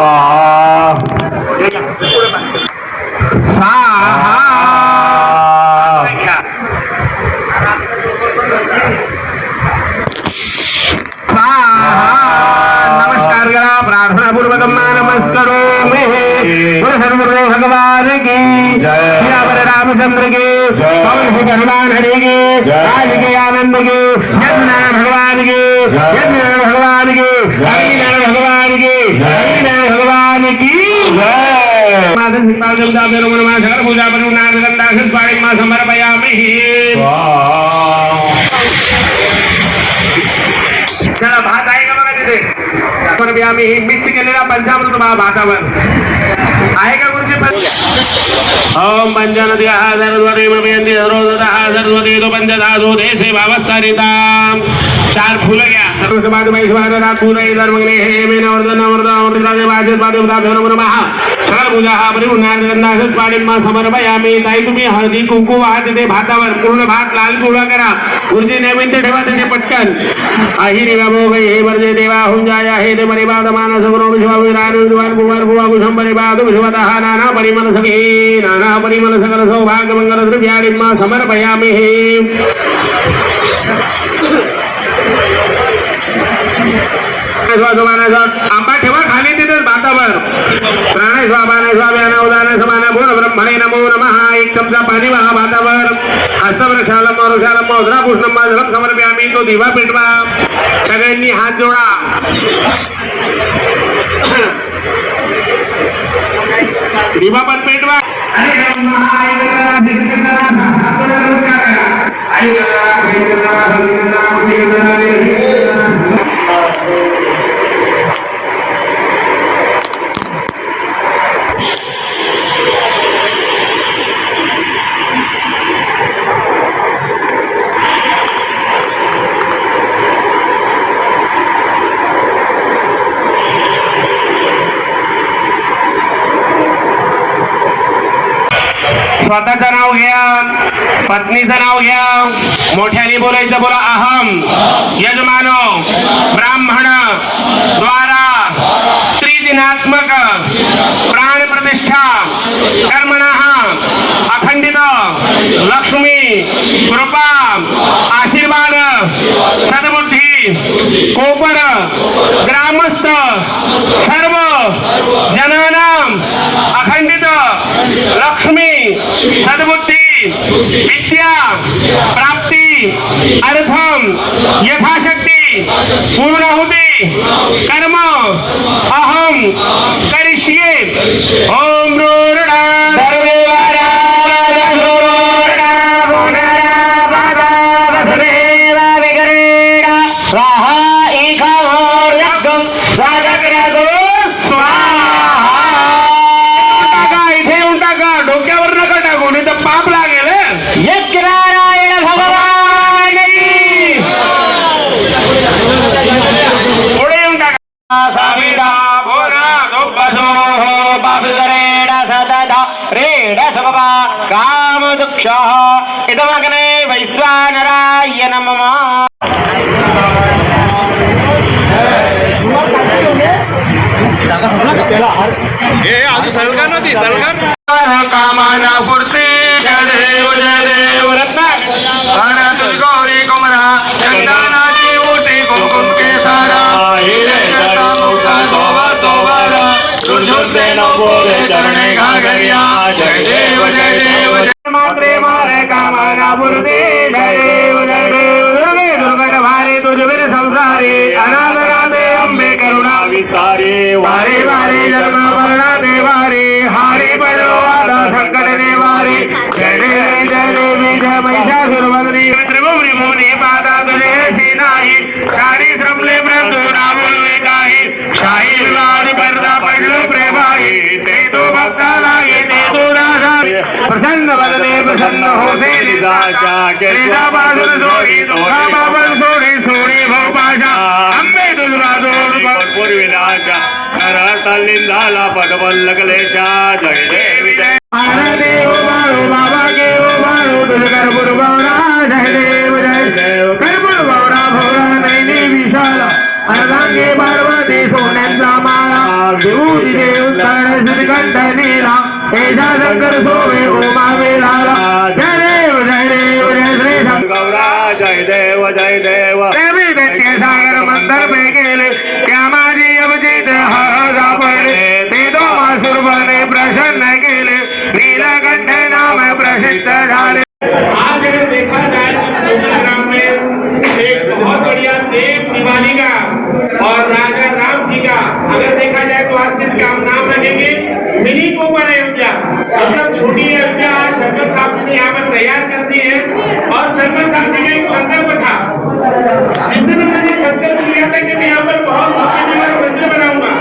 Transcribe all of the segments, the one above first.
स्वाहा नमस्कार करा प्रार्थना पूर्वक नमस्कारो सर्वदेव भगवान की श्यावर रामचंद्र के पवन से हनुमान हरि के राज के आनंद के यज्ञनारायण भगवान के यज्ञनारायण भगवान के हरिनारायण भगवान के हरिनारायण भगवान की माधव सिंह देवता बेरोमन सकल पूजा पर नारगंधा सुपाणी मां समर्पयामि। चला भात आहे का बघा तिथे आम्ही मिक्स केलेला पंचामृत भातावर आहे का गुरुजी? ओम पंचनदी सर्वदे प्रभयंती सर्वदः सर्वदे तो पंचदासो देशे भावस्तारिताम। चार फुलं घ्या सर्व समाज महिष्वाद रातून धर्मग्ने हे मेन वर्धन वर्धन अमृतादे वाचित पादुता भैरव नमः सकल पूजा हा परिपूर्णार्गंधा सुपाणीमा समर्पयामि। ताई तुम्ही हळदी कुंकू वाहा तिथे भातावर पूर्ण भात लाल पिवळा करा। गुरुजी नैवेद्य ठेवा तिथे पटकन आहिरी बाबो गई हे वर्जे देवा होऊन जाया हे ते परिवाद मानस गुरु विश्वा विरान विद्वान कुमार कुवा कुशम परिवाद विश्वतः नाना परिमल सखे नाना परिमल सकल सौभाग्य मंगल द्रव्याणीमा समर्पयामि। आंबा ठेवा खाली तिथेच भातावर प्राणे स्वाभाने स्वाभ्यान उदान समान बोल ब्रह्मणे नमो नमः। एक चमचा पाणी वाहा भातावर हस्तवृक्षालम वृक्षालम मोद्रा पुष्णम जलम समर्पयामि। तो दिवा पेटवा सगळ्यांनी हात जोडा दिवा पण पेटवा। स्वतःचं नाव घ्या पत्नीचं नाव घ्या मोठ्याने बोलायचं बोला अहम यजमानो ब्राह्मण द्वारा त्रिदिनात्मक प्राण प्रतिष्ठा कर्मणः अखंडित लक्ष्मी कृपा आशीर्वाद सद्बुद्धी कोपर ग्रामस्थ सर्व जनानां अखंडित लक्ष्मी सद्बुद्धी विद्या प्राप्ति अर्थम यथाशक्ति पूर्णाहुति कर्म अहम करिष्ये। ओम रोरणा पाप लागेल। यज्ञनारायण भगवान पुढे येऊन टाका साविदा भोरा दोबसो पाप करेडा सदा रेडा सबा काम दुःख इदमग्ने वैश्वानराय नमः। हे आज सरकार नव्हती सरकार कामाना पूर्ती जय देव रत्न गौरी कुमरा चंदनाची मोठी कुंकुम केसारा चरणे घागरिया जय देव मात्रे मारे कामाना पूर्ती जय देव दुर्गे दुर्गट भारे तुझवीर संसारी अनाथ राधे अंबे करुणा विसारे वारे वारे जन्म मरणा देवारे हारे बरो आदा संकट देवारे जय देवी जय महिषासुरमर्दिनी त्रिभुवनी भुवनी पादा तुझे नाही शारी श्रमले मृत्यू नामूल वेगाही शाही विवाद पर्दा पडलो प्रेमाही ते तो भक्ता लागे ते तो राजा प्रसन्न बदले प्रसन्न होते निदाचा केला बाजून जोडी दोहा बाबा सोडी सोडी भोपाशा अंबे तुझा जोड पूर्विनाशा लिंदाला पटबल क्लेशा जय देवी जय देव बाळू बाबा के ओ बाळू तुझ कर्पूर बावरा जय देव कर्पूर बावरा भोरा नैनी विशाला अर्धांगे पार्वती सोन्यांचा माळा विभूती तेजा शंकर सोमे उमा विलाला जय देव जय श्री गौरा जय देव देवी दैत्य सागर मंदिर में गेले त्या माझी अवजित हा पडले ते दो मासुर बने प्रसन्न केले नीलकंठ नाम प्रसिद्ध झाले। आज अगर देखा जाए तो ग्राम में एक बहुत बढ़िया देव शिवानी का और राजा राम जी का अगर देखा जाए तो आज से इसका नाम रखेंगे मिनी कुंवर अयोध्या, मतलब छोटी अयोध्या। आज सरपंच साहब ने यहाँ पर तैयार कर दी है और सरपंच साहब जी का एक संकल्प था, जिस दिन मैंने संकल्प लिया था कि मैं यहाँ पर बहुत मंदिर बनाऊंगा,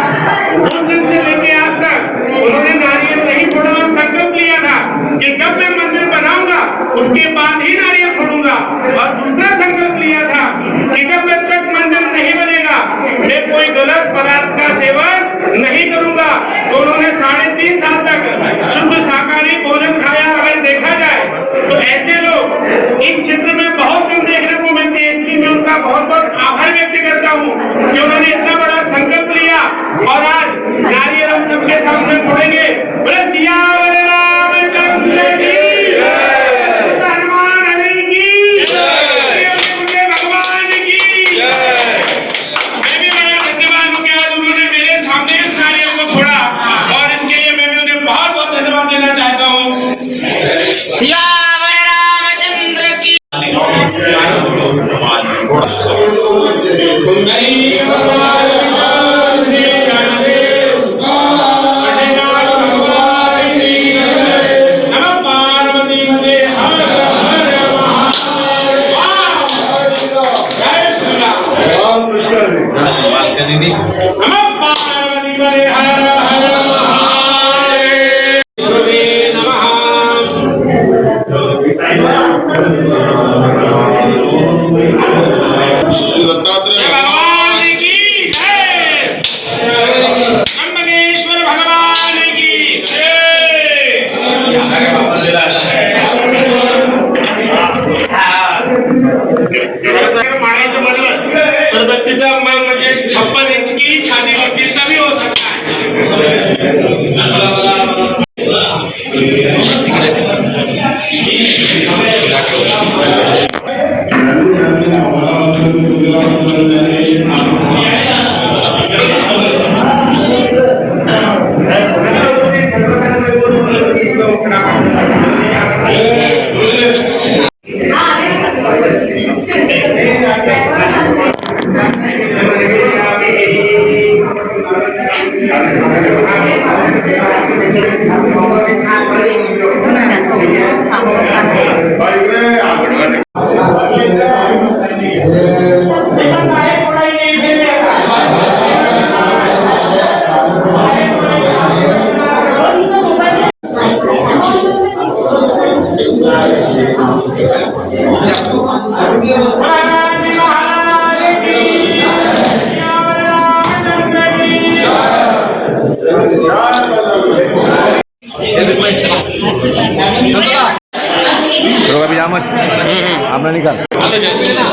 उस दिन से लेके आज तक उन्होंने नारियल नहीं फोड़ा और संकल्प लिया था कि जब मैं मंदिर बनाऊंगा उसके बाद ही नारियल फोड़ूंगा। और दूसरा संकल्प लिया था कि जब तक मंदिर नहीं बनेगा मैं कोई गलत पदार्थ का सेवन नहीं करूंगा। तो उन्होंने 3.5 साल तक शुद्ध शाकाहारी भोजन खाया। अगर देखा जाए तो ऐसे लोग इस क्षेत्र में बहुत कम देखने को मिलते हैं, इसलिए मैं उनका बहुत बहुत आभार व्यक्त करता हूँ कि उन्होंने इतना बड़ा संकल्प लिया और आज नारियल हम सबके सामने फोड़ेंगे। बोले सियावर रामचंद्र की जय, हनुमान अली की जय, भगवान की जय। मैं भी बड़ा धन्यवाद हूँ कि आज उन्होंने मेरे सामने इस नारियल को फोड़ा और इसके लिए मैं भी उन्हें बहुत बहुत धन्यवाद देना चाहता हूँ। सियावर रामचंद्र की म्हणजे 56 इंच की छाती होती तभी हो सकता आपला निकाल जय राम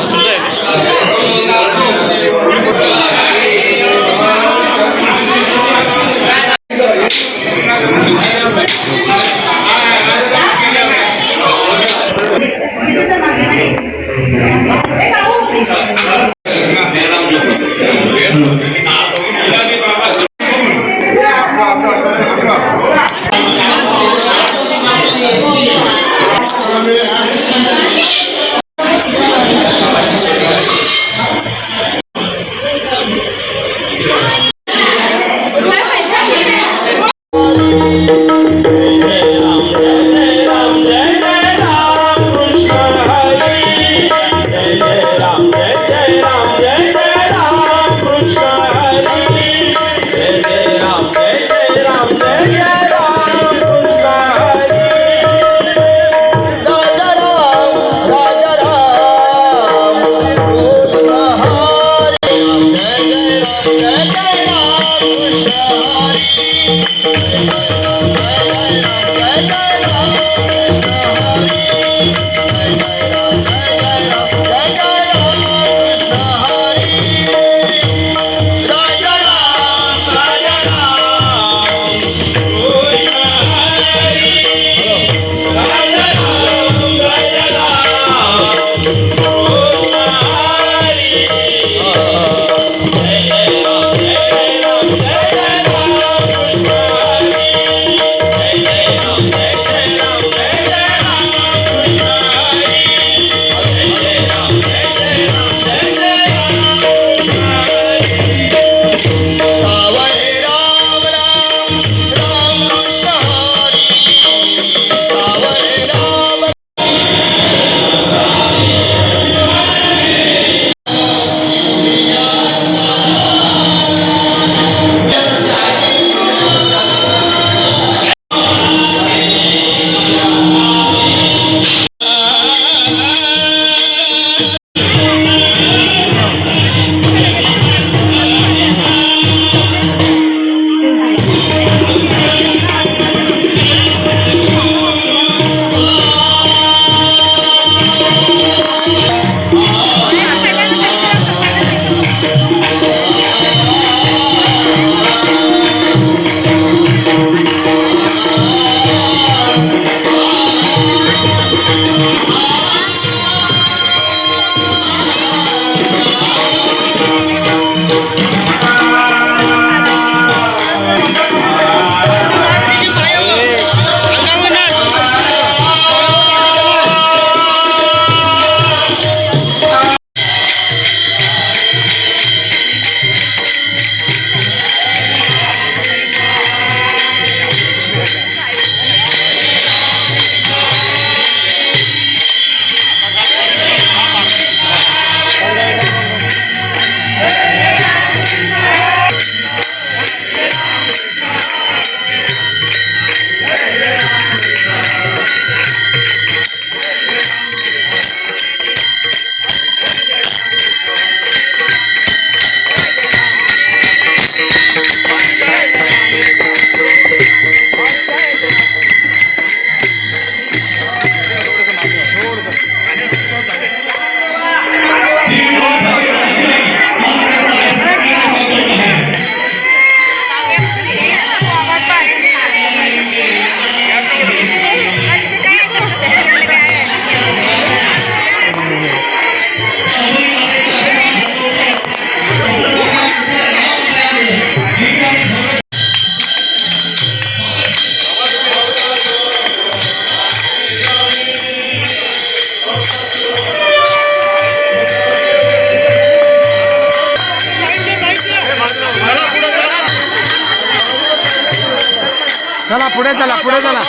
पुढे चला पुढे चला.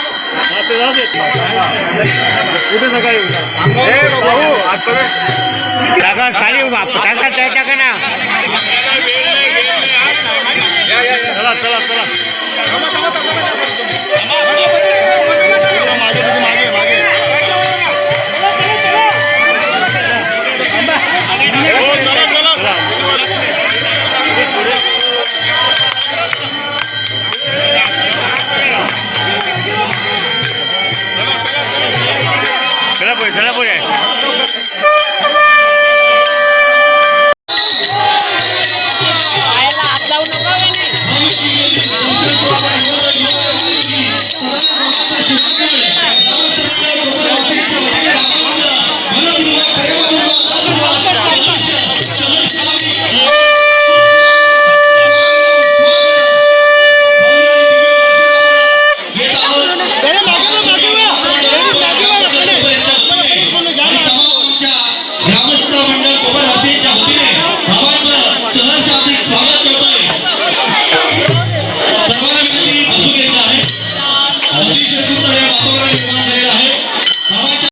उद्या सकाळी टाका खाली टाका टाका ना. चला चला चला. चला पुढे चला पुढे. ग्रामस्थ मंडळ कोपरवासींच्या वतीने भावांचं सहर्ष हार्दिक स्वागत करतोय. सर्वांना विनंती बसून घ्यायचं आहे. अतिशय सुंदर हे वातावरण निर्माण झालेलं आहे. भावांच्या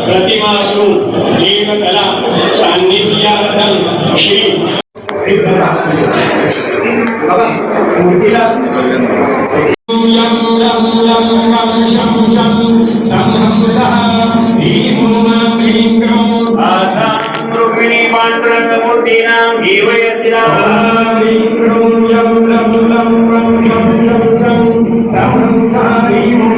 प्रतिमासु देवकला सान्निध्यार्थं श्री यं रं लं वं शं शं संहंसः भीमो ह्रीं क्रों रुक्मिणी पांडुरंगमूर्तीनां जीवयतिनां ह्रीं क्रों यं रं लं वं शं शं संहंसः भीमो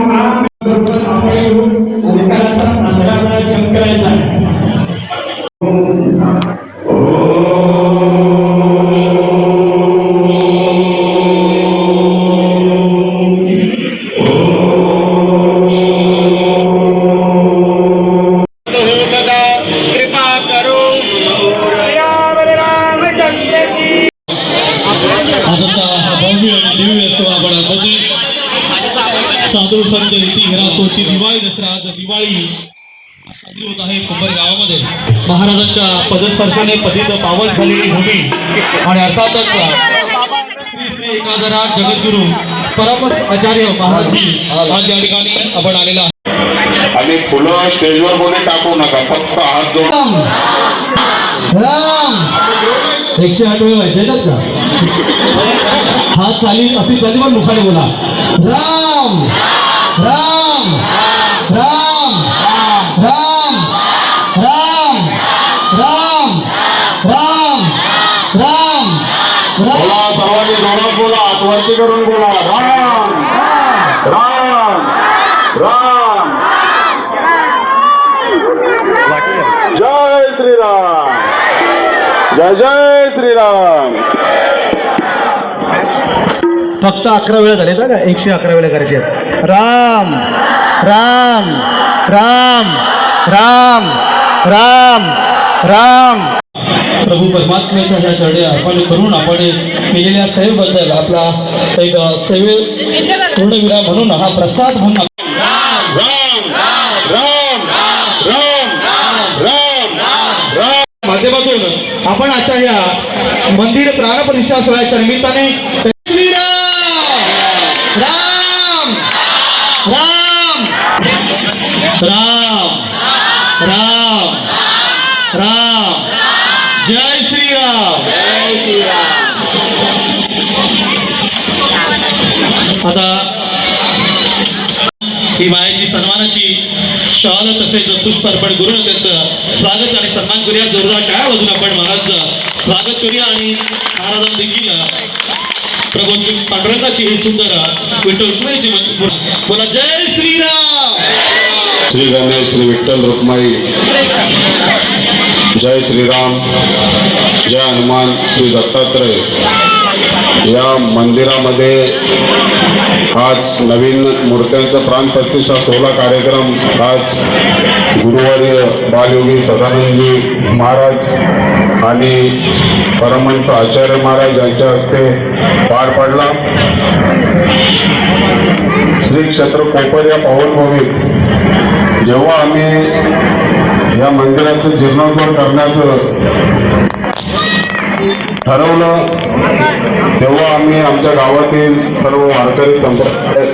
साधू संत इति घरातोची दिवाळी दसरा आज दिवाळी साजरी होत आहे कोपर गावामध्ये. महाराजांच्या पदस्पर्शाने पतित पावन झालेली भूमी आणि अर्थातच श्री श्री एकाधरा जगद्गुरु परमस आचार्य महाराजजी आज या ठिकाणी आपण आलेला आहे. आणि फुलं स्टेजवर कोणी टाकू नका, फक्त हात जोडून. राम 108 वेळ व्हायचे का हात खाली असे कधी पण मुखाने बोला. राम राम राम राम राम राम राम राम बोला, सर्वांनी जोरात बोला, हातवरती करून बोला. राम राम राम. जय श्रीराम, जय जय श्रीराम. फक्त 11 वेळा झाले का 111 वेळा करायचे. राम राम राम राम राम राम. प्रभू परमात्म्याच्या ह्या चरणी अर्पण करून आपण केलेल्या सेवेबद्दल आपला एक सेवे पूर्णविरा म्हणून हा प्रसाद म्हणून राम राम राम राम राम राम माध्यमातून आपण आजच्या ह्या मंदिर प्राणप्रतिष्ठा सोहळ्याच्या निमित्ताने राम राम राम राम राम. जय श्रीराम. आता ही मायाची सन्मानाची शाल तसेच पुष्प अर्पण करून त्यांचं स्वागत आणि सन्मान करूया. जोरदार टाळ्या वाजून आपण महाराजांचं स्वागत करूया आणि महाराजांना देखील प्रभू श्री पांडुरंगाची ही सुंदर विठ्ठल रुक्माईची बोला जय श्रीराम. श्री गणेश श्री विठ्ठल रुक्माई जय श्रीराम जय हनुमान श्री दत्तात्रय. या मंदिरामध्ये आज नवीन मूर्त्यांचा प्राणप्रतिष्ठा सोहळा कार्यक्रम आज गुरुवर्य बालयोगी सदानंदजी महाराज आणि परमहंस आचार्य महाराज यांच्या हस्ते पार पडला. श्री क्षेत्र कोपर या पावनभूमीत जेव्हा आम्ही या मंदिराचं जीर्णोद्धार करण्याचं ठरवलं तेव्हा आम्ही आमच्या गावातील सर्व वारकरी संप्रदाय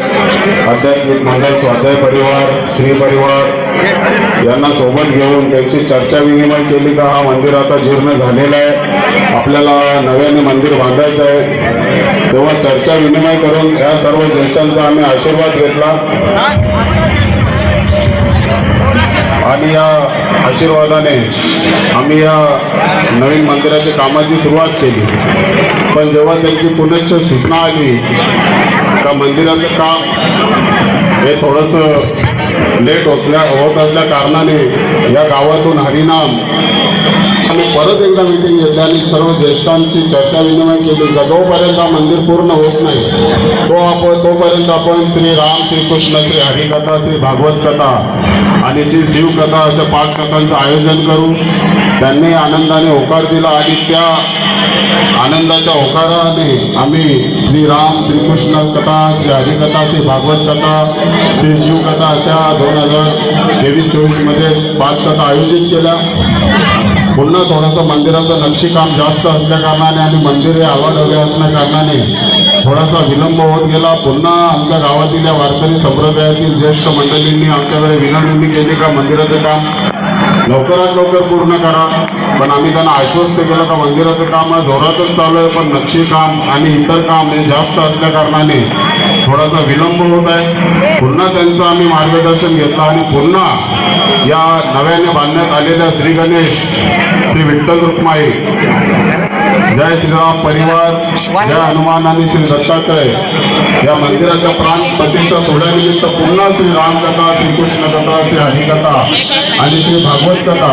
आध्यात्मिक मंडळ स्वाध्याय परिवार श्री परिवार यांना सोबत घेऊन त्यांची चर्चा विनिमय केली का हा मंदिर आता जीर्ण झालेला आहे, आपल्याला नव्याने मंदिर बांधायचं आहे. तेव्हा चर्चा विनिमय करून या सर्व ज्येष्ठांचा आम्ही आशीर्वाद घेतला आणि या आशीर्वादाने आम्ही या नवीन मंदिराच्या कामाची सुरुवात केली. पण जेव्हा त्यांची पुनश्च सूचना आली का मंदिराचं काम हे थोडंसं लेट होत असल्या कारणाने या गावातून हरिनाम आम्ही परत एकदा मीटिंग घेतली आणि सर्व ज्येष्ठांची चर्चा विनिमय केली का जोपर्यंत मंदिर पूर्ण होत नाही तोपर्यंत आपण श्री राम श्रीकृष्ण श्री हरिकथा श्री भागवत कथा आणि श्री जीवकथा अशा 5 कथांचं आयोजन करू. त्यांनी आनंदाने होकार दिला आणि त्या आनंदाच्या होकाराने आम्ही श्री राम श्रीकृष्ण कथा श्री हरिकथा श्री भागवत कथा श्री जीवकथा अशा 2023-24 मध्ये 5 कथा आयोजित केल्या. पुन्हा थोडंसं मंदिराचं नक्षीकाम जास्त असल्या कारणाने आणि मंदिर हे आवाढव्य असल्या कारणाने थोडासा विलंब होत गेला. पुन्हा आमच्या गावातील या वारकरी संप्रदायातील ज्येष्ठ मंडळींनी आमच्याकडे विनंती केली का मंदिराचं काम लवकरात लवकर पूर्ण करा. पण आम्ही त्यांना आश्वस्त केलं का मंदिराचं काम हा जोरातच चालू आहे, पण नक्षीकाम आणि इतर काम हे जास्त असल्या कारणाने थोडासा विलंब होत आहे. पुन्हा त्यांचं आम्ही मार्गदर्शन घेतलं आणि पुन्हा या नव्याने बांधण्यात आलेल्या श्री गणेश श्री विठ्ठल रुक्माई जय श्रीराम परिवार जय हनुमान आणि श्री दत्तात्रय या मंदिराच्या प्राण प्रतिष्ठा सोहळ्यानिमित्त पुन्हा श्री रामकथा श्रीकृष्ण कथा श्री हरिकथा आणि श्री भागवत कथा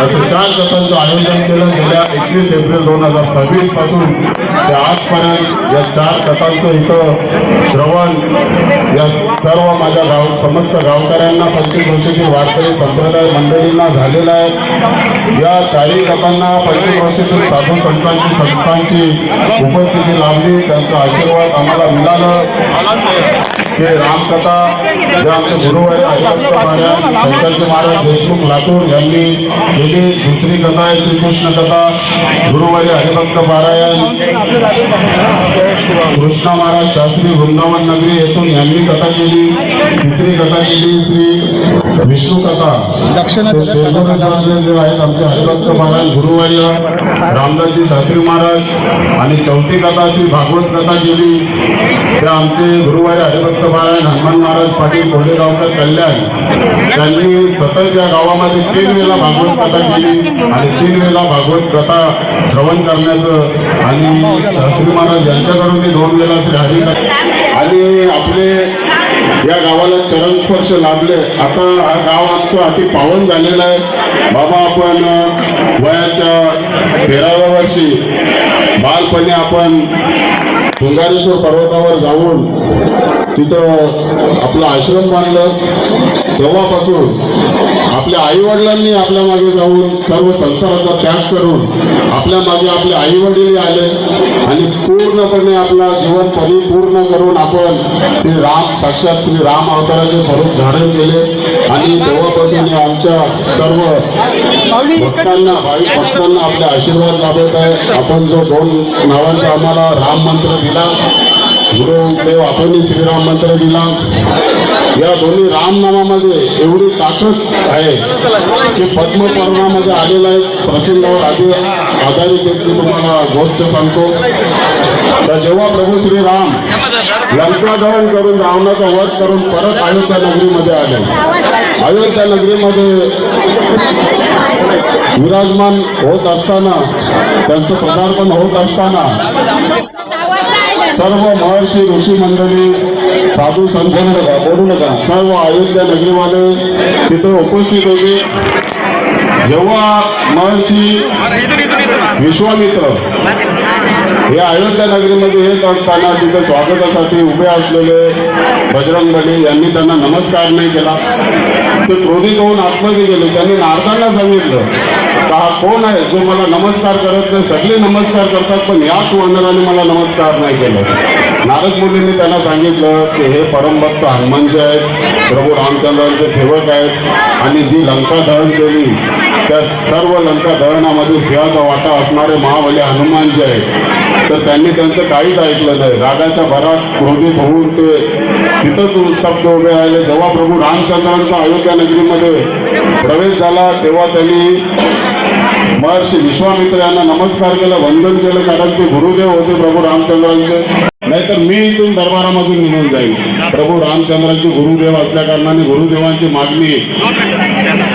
असे 4 कथांचं आयोजन केलं. गेल्या 21 एप्रिल 2026 पासून ते आजपर्यंत या 4 कथांचं इथं श्रवण या सर्व माझ्या समस्त गावकऱ्यांना 25 वर्षाची वारकरी संप्रदाय मंडळींना झालेला आहे. या 4ही कथांना 25 वर्षातील साधू संतांची उपस्थिती लाभली, त्यांचा आशीर्वाद आम्हाला मिळालं. ते रामकथा जे आमचे गुरु आहे शंकरजी महाराज देशमुख लातूर यांनी केली. दुसरी कथा आहे श्रीकृष्ण कथा गुरुवारी हरिभक्त पारायण कृष्णा महाराज शास्त्री वृंदावन नगरी येथून यांनी कथा केली. तिसरी कथा केली श्री विष्णू कथा आहेत आमचे हरिभक्त पारायण गुरुवारी रामदासजी शास्त्री महाराज आणि चौथी कथा श्री भागवत कथा केली. त्या आमचे गुरुवारी हरिभक्त पारायण हनुमान महाराज पाटील कोल्हेगावकर कल्याण त्यांनी सतत या गावामध्ये 3 वेळा भागवत कथा केली आणि 3 वेळा भागवत कथा श्रवण करण्याचं आणि शास्त्री महाराज यांच्याकडून 2 वेळा श्री हरिकथा आणि आपले या गावाला चरणस्पर्श लाभले. आता हा गाव आमचं अति पावन झालेलं आहे. बाबा आपण वयाच्या 13व्या वर्षी बालपणी आपण तुंगारेश्वर पर्वतावर जाऊन तिथं आपलं आश्रम बांधलं. तेव्हापासून आपल्या आईवडिलांनी आपल्या मागे जाऊन सर्व संसाराचा त्याग करून आपल्या मागे आपले आईवडील आले आणि पूर्णपणे आपला जीवन परिपूर्ण करून आपण श्री राम साक्षात श्री राम अवताराचे स्वरूप धारण केले. आणि तेव्हापासून आमच्या सर्व भक्तांना भाविक भक्तांना आपले आशीर्वाद लाभत आहे. आपण जो 2 नावांचा आम्हाला राम मंत्र दिला गुरुदेव आपण श्रीराम मंत्र दिला. या दोन्ही राम नामामध्ये एवढी ताकद आहे की पद्मपुराणामध्ये आलेला एक प्रसंगावर आधारित एक मी तुम्हाला गोष्ट सांगतो. तर जेव्हा प्रभू श्रीराम लंका दहन करून रावणाचा वध करून परत अयोध्या नगरीमध्ये आले, अयोध्या नगरीमध्ये विराजमान होत असताना, त्यांचं पदार्पण होत असताना सर्व महर्षी ऋषी मंडळी, साधू संत बोलू नका, सर्व अयोध्या नगरीवाले तिथे उपस्थित होते. जेव्हा महर्षी विश्वामित्र हे अयोध्या नगरीमध्ये येत असताना तिथे स्वागतासाठी उभे असलेले बजरंगबली यांनी त्यांना नमस्कार नाही केला. ते क्रोधित होऊन आतमध्ये गेले. त्यांनी नारदांना सांगितलं का हा कोण आहे जो मला नमस्कार करत नाही? सगळे नमस्कार करतात पण याच वानराने मला नमस्कार नाही केलं. नारद मुनींनी त्यांना सांगितलं की हे परमभक्त हनुमानजी आहेत, प्रभू रामचंद्रांचे सेवक आहेत आणि जी लंका दहन केली त्या सर्व लंका दहनामध्ये सिंहाचा वाटा असणारे महाबली हनुमानजी आहेत. तर त्यांनी त्यांचं काहीच ऐकलं नाही. रागाच्या भरात क्रोधित होऊन ते तिथंच स्तब्ध उभे राहिले. जेव्हा प्रभू रामचंद्रांचा अयोध्या नगरीमध्ये प्रवेश झाला तेव्हा त्यांनी महर्षी विश्वामित्र यांना नमस्कार केला, वंदन केलं, कारण ते गुरुदेव होते प्रभू रामचंद्रांचे. नाहीतर मी इथून दरबारामधून निघून जाईल. प्रभू रामचंद्रांचे गुरुदेव असल्या कारणाने गुरुदेवांची मागणी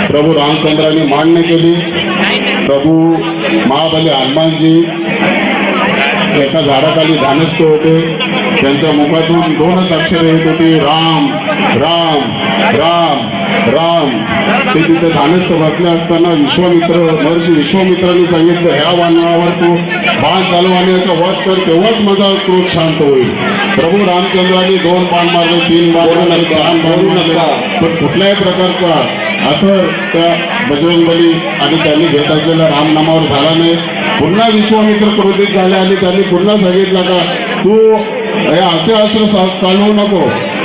प्रभू रामचंद्रांनी मान्य केली. प्रभू महाबली हनुमानजी एका झाडाखाली ध्यानस्थ होते. त्यांच्या मुखातून दोनच अक्षरे येत होती, राम राम राम राम. ते तिथे ध्यानस्थ बसले असताना महर्षी विश्वामित्रांनी सांगितलं, ह्या वानरावर तू बाण चालवण्याचा वध कर, तेव्हाच माझा क्रोध शांत होईल. प्रभू रामचंद्रांनी 2 बाण मारले, 3 बाण मारले, 4 बाण मारले, पण कुठल्याही प्रकारचा असर त्या बजरंगबली आणि त्यांनी घेत असलेल्या रामनामावर झाला नाही. पुन्हा विश्वामित्र क्रोधित झाले आणि त्यांनी पुन्हा सांगितलं का तू हे असे अस्त्र चालवू नको.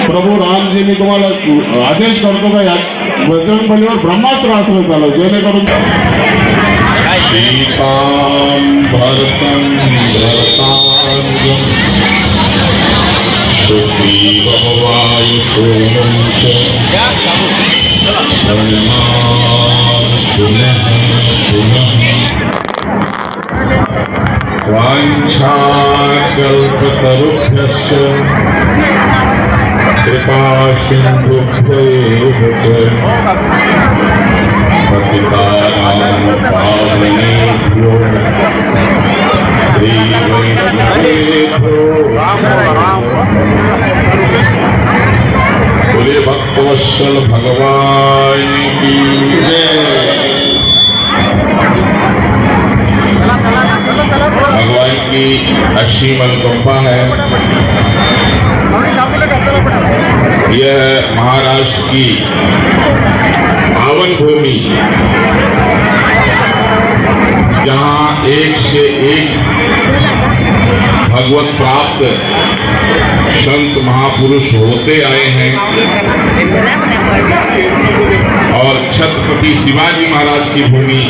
प्रभू रामजी मी तुम्हाला आदेश करतो का या बजरंगबलीवर ब्रह्मास्त्र अस्त्र चालव, जेणेकरून वाञ्छाकल्पतरुभ्यश्च कृपासिन्धुभ्यैव च पतितानां पावनेभ्यो श्रीवैष्णवेभ्यो बोले भक्तवत्सल भगवान की जय। भगवान की असीम अनुकंपा है। यह महाराष्ट्र की पावन भूमि, जहाँ एक से एक भगवत प्राप्त संत महापुरुष होते आए हैं और छत्रपति शिवाजी महाराज की भूमि,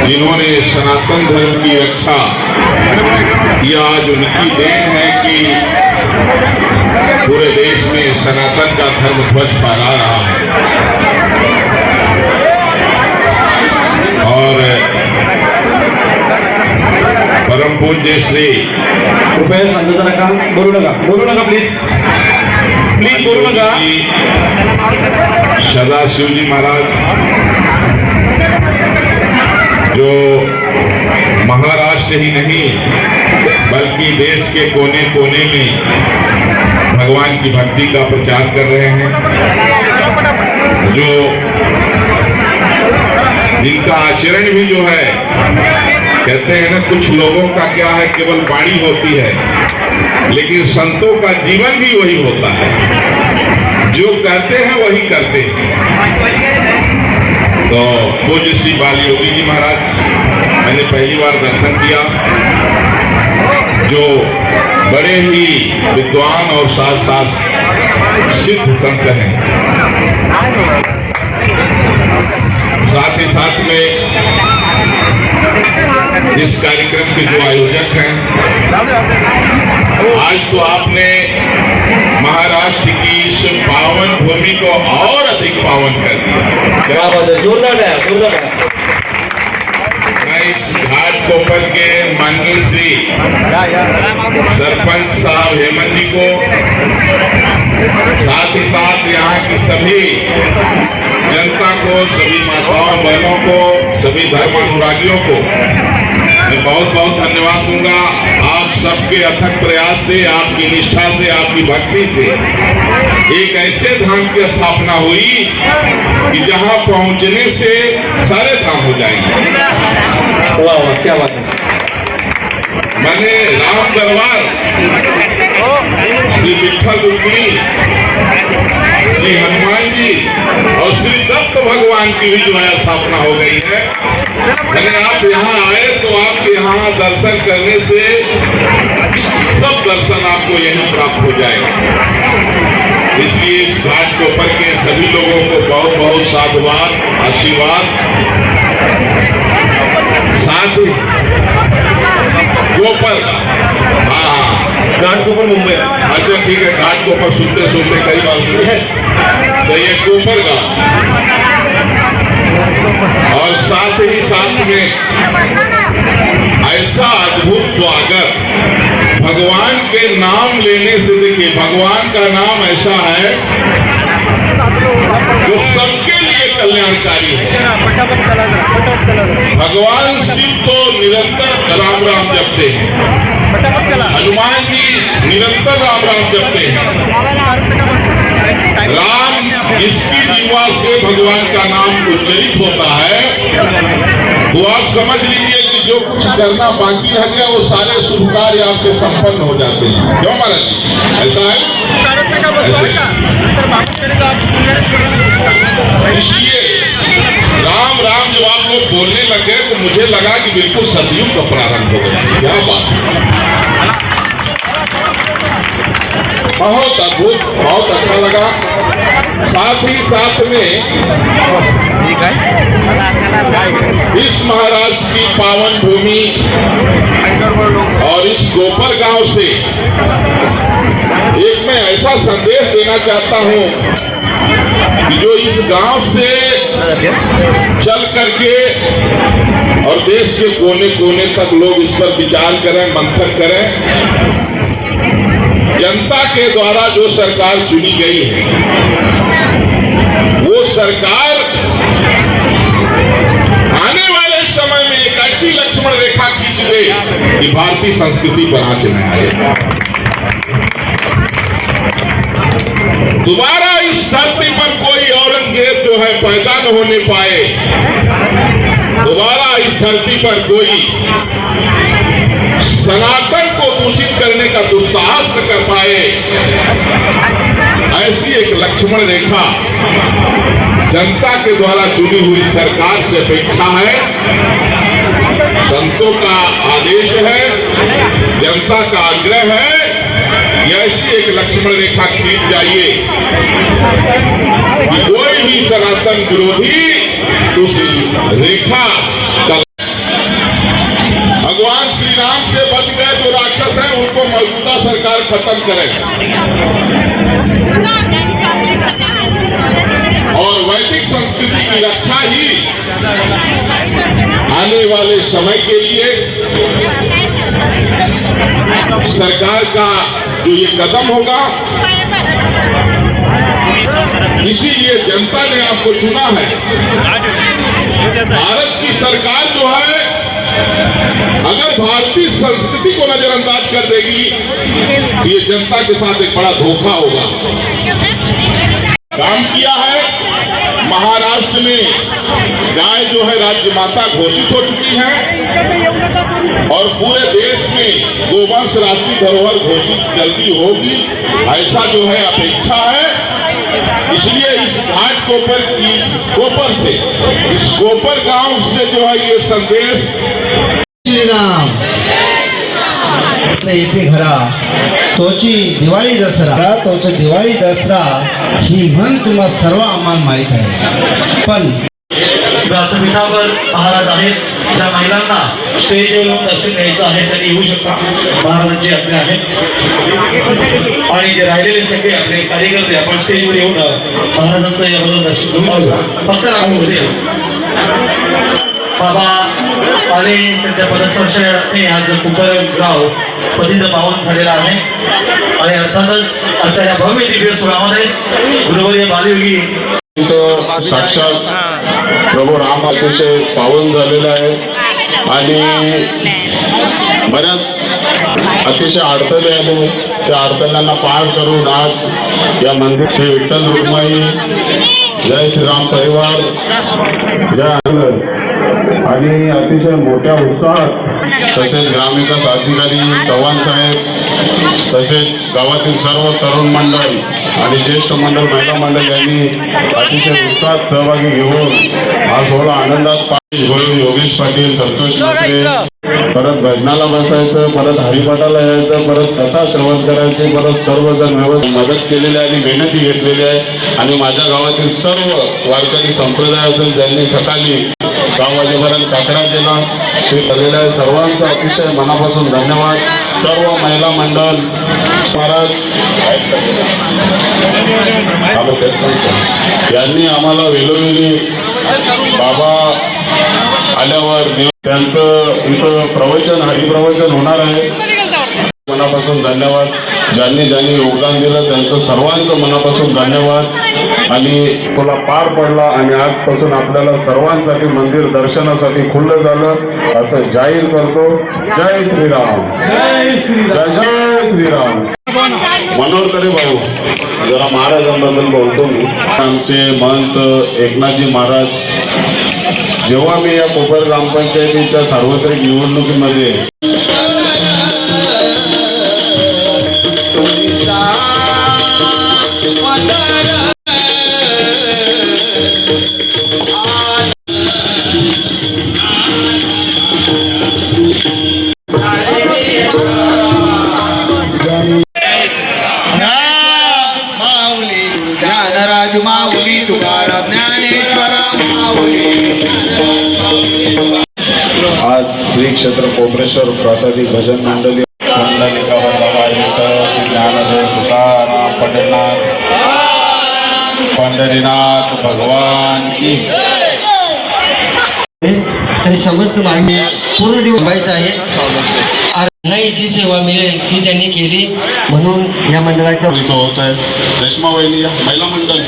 जिन्होंने सनातन धर्म की रक्षा की, आज उनकी देन है कि पूरे देश में सनातन का धर्म ध्वज फहरा रहा है। और परम पूज्य श्री कृपया सांगता नका, बोलू नका प्लीज बोलू नका. सदाशिव जी महाराज जो महाराष्ट्र ही नहीं बल्कि देश के कोने कोने में भगवान की भक्ति का प्रचार कर रहे हैं, जो जिनका आचरण भी जो है, कहते हैं ना, कुछ लोगों का क्या है केवल वाणी होती है, लेकिन संतों का जीवन भी वही होता है, जो कहते हैं वही करते हैं। तो पूज्य श्री बाल योगी जी महाराज मैंने पहली बार दर्शन किया, जो बड़े ही विद्वान और साथ साथ सिद्ध संत हैं। साथ ही साथ में इस कार्यक्रम के जो आयोजक हैं, आज तो आपने महाराष्ट्र की इस पावन भूमि को और अधिक पावन कर दिया। जोरदार है. मैं इस घाट कोपर के माननीय श्री सरपंच साहब हेमंत जी को, साथ ही साथ यहाँ की सभी जनता को, सभी माताओं बहनों को, सभी धर्मानुरागियों को मैं बहुत बहुत धन्यवाद दूंगा। आप सबके अथक प्रयास से, आपकी निष्ठा से, आपकी भक्ति से एक ऐसे धाम की स्थापना हुई कि जहां पहुंचने से सारे धाम हो जाएंगे। वाह वाह, क्या बात है। मैंने राम दरबार, श्री विठल रुक्मिणी, श्री हनुमान जी और श्री दत्त भगवान की भी जो है स्थापना हो गई है। अगर आप यहाँ आए तो आपके यहाँ दर्शन करने से सब दर्शन आपको यहीं प्राप्त हो जाएगा। इसलिए इस घाट कोपर के सभी लोगों को बहुत बहुत साधुवाद, आशीर्वाद। साथ ही कोपर, हाँ घाट कोपर मुंबई। अच्छा ठीक है, घाट कोपर सुनते सुनते कई बार तो ये कोपर गाँव, और साथ ही साथ में ऐसा अद्भुत स्वागत भगवान के नाम लेने से। देखिए, भगवान का नाम ऐसा है जो सबके लिए कल्याणकारी है। भगवान शिव तो निरंतर राम राम जपते हैं, हनुमान जी निरंतर राम राम जपते हैं। राम जिसकी जीवा से भगवान का नाम उच्चरित होता है, तो आप समझ लीजिए कि जो कुछ करना बाकी रह गया वो सारे शुभ कार्य आपके संपन्न हो जाते हैं। क्यों महाराज जी, ऐसा है? इसलिए राम राम जब आप लोग बोलने लगे तो मुझे लगा कि बिल्कुल सतयुग का प्रारंभ हो गया। क्या बात, बहुत अद्भुत, बहुत अच्छा लगा। साथ ही साथ में इस महाराष्ट्र की पावन भूमि और इस कोपर गांव से एक मैं ऐसा संदेश देना चाहता हूं कि जो इस गांव से चल करके और देश के कोने कोने तक लोग इस पर विचार करें, मंथन करें। जनता के द्वारा जो सरकार चुनी गई है, वो सरकार आने वाले समय में एक ऐसी लक्ष्मण रेखा खींच दे कि भारतीय संस्कृति पर आंच न आए। दोबारा इस धरती पर कोई औरंगजेब जो है पैदा न होने पाए, दोबारा इस धरती पर कोई सनातन को दूषित करने का दुस्साहस न कर पाए, ऐसी एक लक्ष्मण रेखा जनता के द्वारा चुनी हुई सरकार से अपेक्षा है। संतों का आदेश है, जनता का आग्रह है, ऐसी एक लक्ष्मण रेखा खींच जाइए कि कोई भी सनातन विरोधी उस रेखा का, भगवान श्री राम से बच गए जो राक्षस हैं उनको मौजूदा सरकार खत्म करे और वैदिक संस्कृति की रक्षा ही आने वाले समय के लिए सरकार का जो ये कदम होगा। इसीलिए जनता ने आपको चुना है। भारत की सरकार जो है, अगर भारतीय संस्कृति को नजरअंदाज कर देगी, ये जनता के साथ एक बड़ा धोखा होगा। काम किया है महाराष्ट्र में, गाय जो है राज्य माता घोषित हो चुकी है और पूरे देश में गोवंश राष्ट्रीय धरोहर घोषित जल्दी होगी, ऐसा जो है अपेक्षा है। इसलिए इस घाट कोपर से, इस कोपर गांव से जो है ये संदेश, श्री राम येथे घरा तोची दिवाळी दसरा, तोची दिवाळी दसरा ही म्हण तुम्हा सर्व आम्हाला माहीत आहे। पण व्यासपीठावर महाराज आहेत, ज्या महिलांना स्टेजवर दर्शन घ्यायचं आहे त्यांनी येऊ शकता। महाराजांचे आपले आहेत आणि जे राहिलेले सगळे आपले कार्यकर्ते आपण स्टेजवर येऊन महाराजांचं याबद्दल दर्शन घेऊ शकता। फक्त राहून बाबा वाले त्यांच्या पदस्पर्शाने आज कुंभार गाव पतित पावन झालेला आहे आणि अर्थातच आजच्या या भव्य दिव्य सोहळ्यामध्ये गुरुवर्य बालयोगी साक्षात प्रभू राम अतिशय पावन झालेला आहे आणि बऱ्याच अतिशय अडचणी आले त्या अडचणींना पार करून आज या मंदिर श्री विठ्ठल रुक्माई जय श्रीराम परिवार जय आणि अतिशय मोठ्या उत्साहात तसेच ग्रामविकास अधिकारी चव्हाण साहेब तसेच गावातील सर्व तरुण मंडळ आणि ज्येष्ठ मंडळ महिला मंडळ यांनी अतिशय उत्साहात सहभागी घेऊन हा सोहळा आनंदात योगेश पाटील संतोष ठाकरे परत भजनाला बसायचं परत हरिपाठाला यायचं परत कथा श्रवण करायची परत सर्वजण व्यवस्थित मदत केलेली आहे आणि मेहनती घेतलेली आहे आणि माझ्या गावातील सर्व वारकरी संप्रदाय असेल ज्यांनी सकाळी 6 वाजेपर्यंत काकडा केला श्री झालेला आहे सर्वांचा अतिशय मनापासून धन्यवाद सर्व महिला मंडळ महाराज यांनी आम्हाला वेळोवेळी बाबा आल्यावर त्यांचं इथं प्रवचन हरिप्रवचन होणार आहे मनापासून धन्यवाद ज्यांनी ज्यांनी योगदान दिलं त्यांचं सर्वांचं मनापासून धन्यवाद आणि तुला पार पडला आणि आजपासून आपल्याला सर्वांसाठी मंदिर दर्शनासाठी खुल्लं झालं असं जाहीर करतो जय श्रीराम जय जय श्रीराम मनोहर भाऊ जरा महाराजांबद्दल बोलतो मी आमचे महंत एकनाथजी महाराज जेव्हा मी या कोपर ग्रामपंचायतीच्या सार्वत्रिक निवडणुकीमध्ये ज्ञानराज माऊली तुकाराम ज्ञानेश्वर माऊली आज श्री क्षेत्र कोपरेश्वर प्रसादी भजन मंडळी ज्ञानदेव तुकाराम पंढरीनाथ भगवान की तरी समस्त मागणी पूर्ण दिवस व्हायचं आहे नाही जी सेवा मिळेल ती त्यांनी केली म्हणून या मंडळाच्या होत आहे रेश्मा वहिनी महिला मंडळ